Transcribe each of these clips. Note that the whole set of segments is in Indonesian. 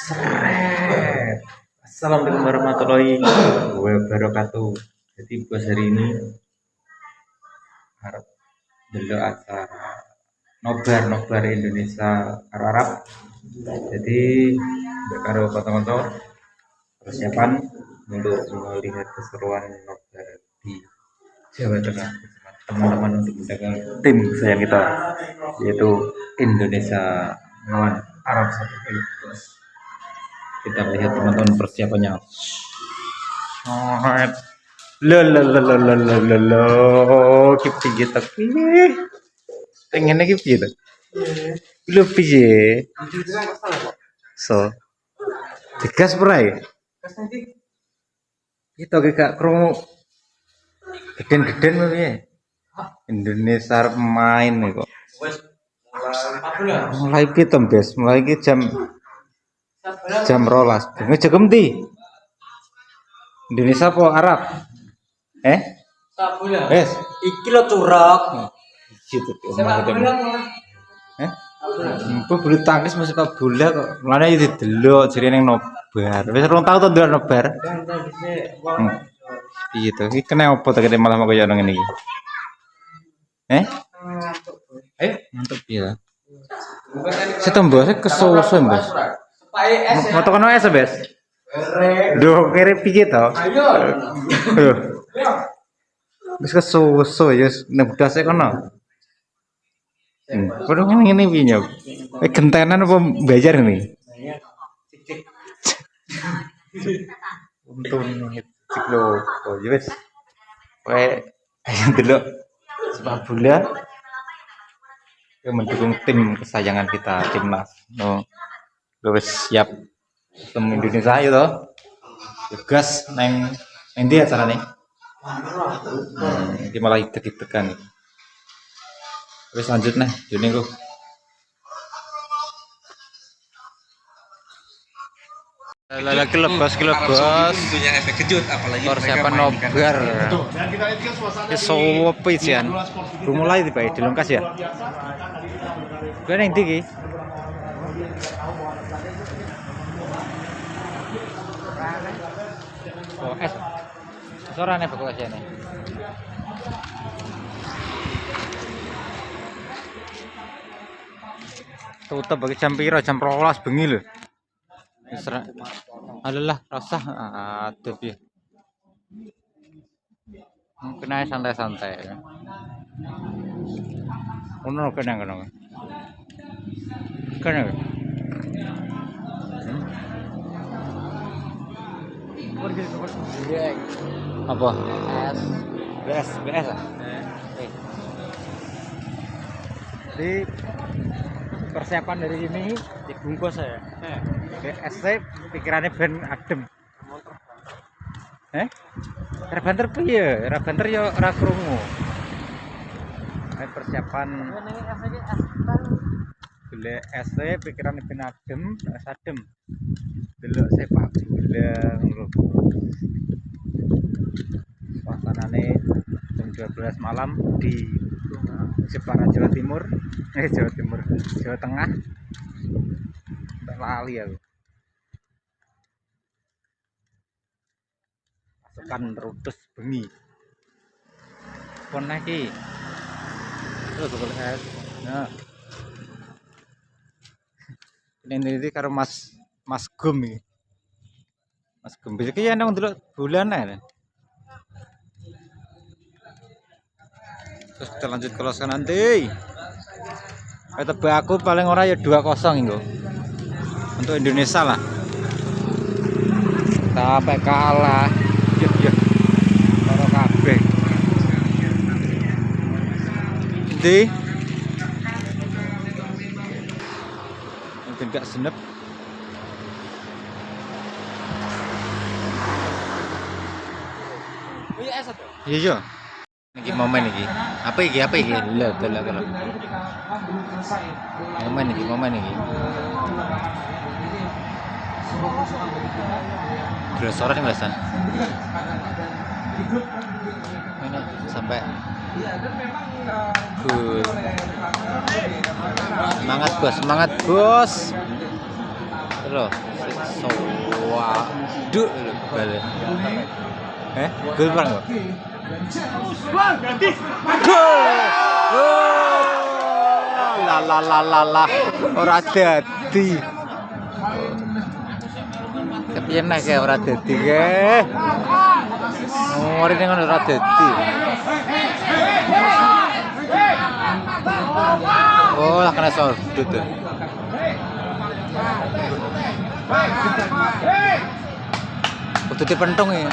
Seret. Assalamualaikum warahmatullahi wabarakatuh. Jadi bos hari ini harap dulu acara nobar Indonesia karo Arab. Jadi karo foto-foto persiapan untuk melihat keseruan nobar di Jawa Tengah bersama teman-teman untuk menjaga tim kesayangan kita yaitu Indonesia melawan Arab Saudi. Kita lihat teman-teman persiapannya. Kip gitu. Pengen lagi gitu. Lu piye? So, digas perai. Kita gak krungu geden-geden piye? Indonesia arep main nih kok. Mulai pitem, Bes. Mulai iki jam 12. Ngejegem ndi? Indonesia apa Arab? Bes. Iki lo turok. Gitu. Mbok bulu tangkis masih Pak bola kok. Mulane yo didelok jare ning nobar. Wis 2 tahun to ndelok nobar. Piye to? Iki kena opo to kene malah kaya ngene iki? Mantap ya. Setembos kesusu, Bos. Moto kono es, Bes. Duh, kere piye to? Ayo. Wis kesusu ya nebdase kono. Padahal ngene piye nyok. Gentenan apa bayar ini? Untung cek lho. Oh, ya wis. Kowe ayo delok sepak bola. Yang mendukung tim kesayangan kita, timnas. No, wis siap ketemu Indonesia ayo toh. Gas neng ndi acarane? Iki malah deg-degan. Wis lanjut nah, jene ku. Lagi lebas punya efek kejut apalagi persiapan nobar. Sopo isian. Mulai tiba dilengkas ya. Gue neng tinggi. Oh es. Sorane bakal aja nih. Tutup bagi jam piro jam 12 bengi lho. Alah rasa aduh ya. Mungkin aja santai-santai. Ono kena. Apa? BS. Jadi persiapan dari ini dibungkus ya. BSC pikirannya ben adem. Rabanter piye? Rabanter yo ora krungu. Persiapan gule SC pikirannya ben adem, sadem. Delok sepak bola ngono. Suasanane jam 12 malam di Jepara Jawa Tengah. Tak lali aku. Pasukan Rutes bengi. Pon iki. Terus boleh es. Nah. Ini karo Mas Gum iki. Mas Gum iki ya nang delok bulan ae. Terus kita lanjut ke losan nanti. Tebak aku paling ora ya 2-0 itu untuk Indonesia lah. Sampai kalah. Ya. Karo kabeh. Ndi? Mungkin gak senep. Iya. Iki momen iki. Apa iki? Lho, delok. Momen iki. Grosoran yang belasan. Ini sampai Semangat bos. Loh, waduh balik. Gol bang. Gol! La. Ora dadi. Kepiye nek ora dadi ke? Orine ngono ora dadi. Oh, lah kena sordut. Kudu dipentung ya.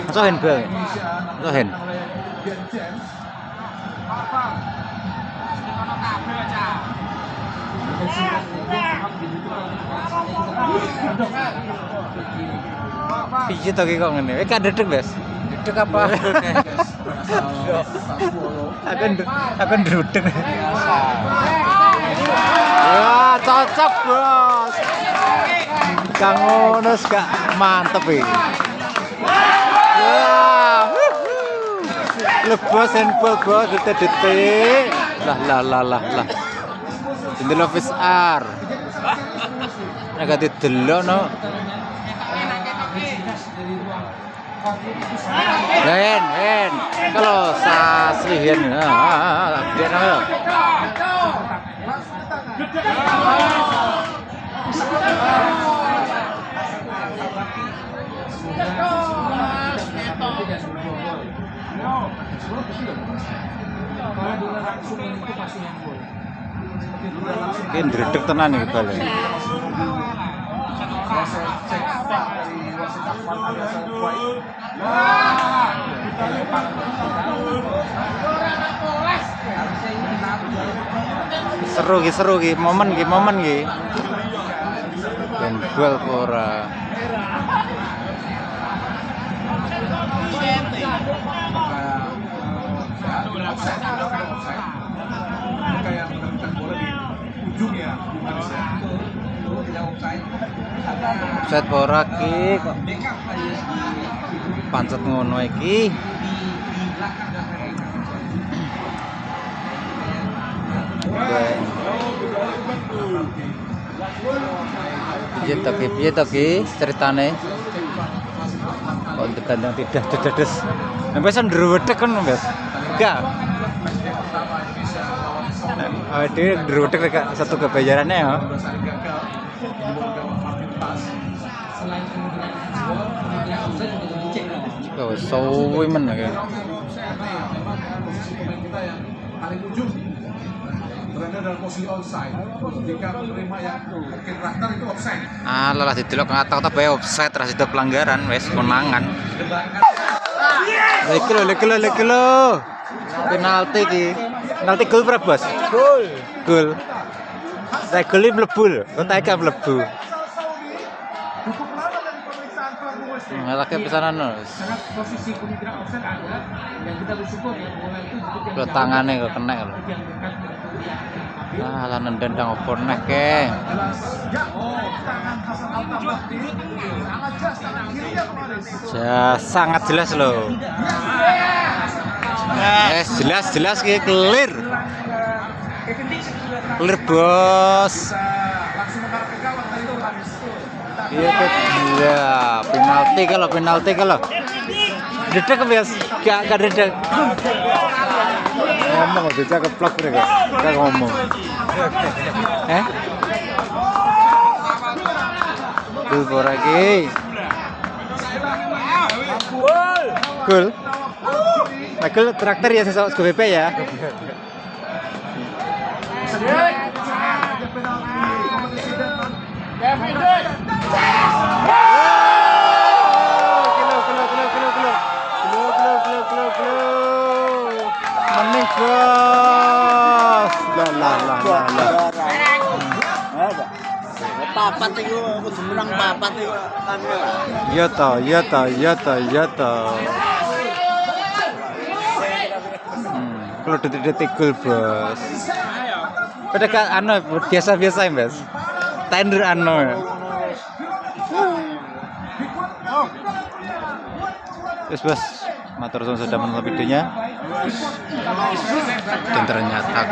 Masa handball. Masa hand. Piye to ki kok ngene? Kan dedek, Bes. Dedek apa? Akan ndrudeng. Wah, cocok, Bos. Kang ngono gak mantep iki. Wah. Lebos handball, Bos, detik-detik. Lah. Jendela VSR. Nek gak didelokno. Hen. Kalau sasri hen. Dia nang. Ini dredeg tenan iki bal. Seru ki, momen ki. Ben gol ora. Offset ora ki kok pancet ngono iki. Piye to ki ceritane? Kok digandang tidak dedes. Wis ndruwedeg kan, Mas. Enggak. Dia ndruwedeg rek satu kebayarannya ya. Oh, suwi men ya. Paling ujung berada dalam posisi offside. Jika menerima yang mungkin Rahtar itu offside. Lah didelok kata-kata bae offside ras itu pelanggaran wis menangan. Lek lo. Penalti ki. Penalti gol berapa, Bos? Gol. Saya gol mlebu lho. Kok tak mlebu. Ngelake pesanan terus. Posisi kemungkinan offside ada yang kita bersyukur ya bola itu kalau tangannya kok kena lho. Lah nendang opo neh ke. Sangat jelas loh. Jelas ki clear. Clear, Bos. Iya gila, penalti kalau. Dedek bias, gak dedek. Ngomong aja cakep plak mereka. Gak ngomong. Gol lagi. Gol. Michael traktor ya sesok BP ya. Manis, Bos. Lah. Papat itu kudu menang papat itu. Iya toh. Kalau detik-detik gol, Bos. Udah kan biasa-biasa, Mas. Tender Terus, Bos, matur suwun sudah menonton videonya. Dan ternyata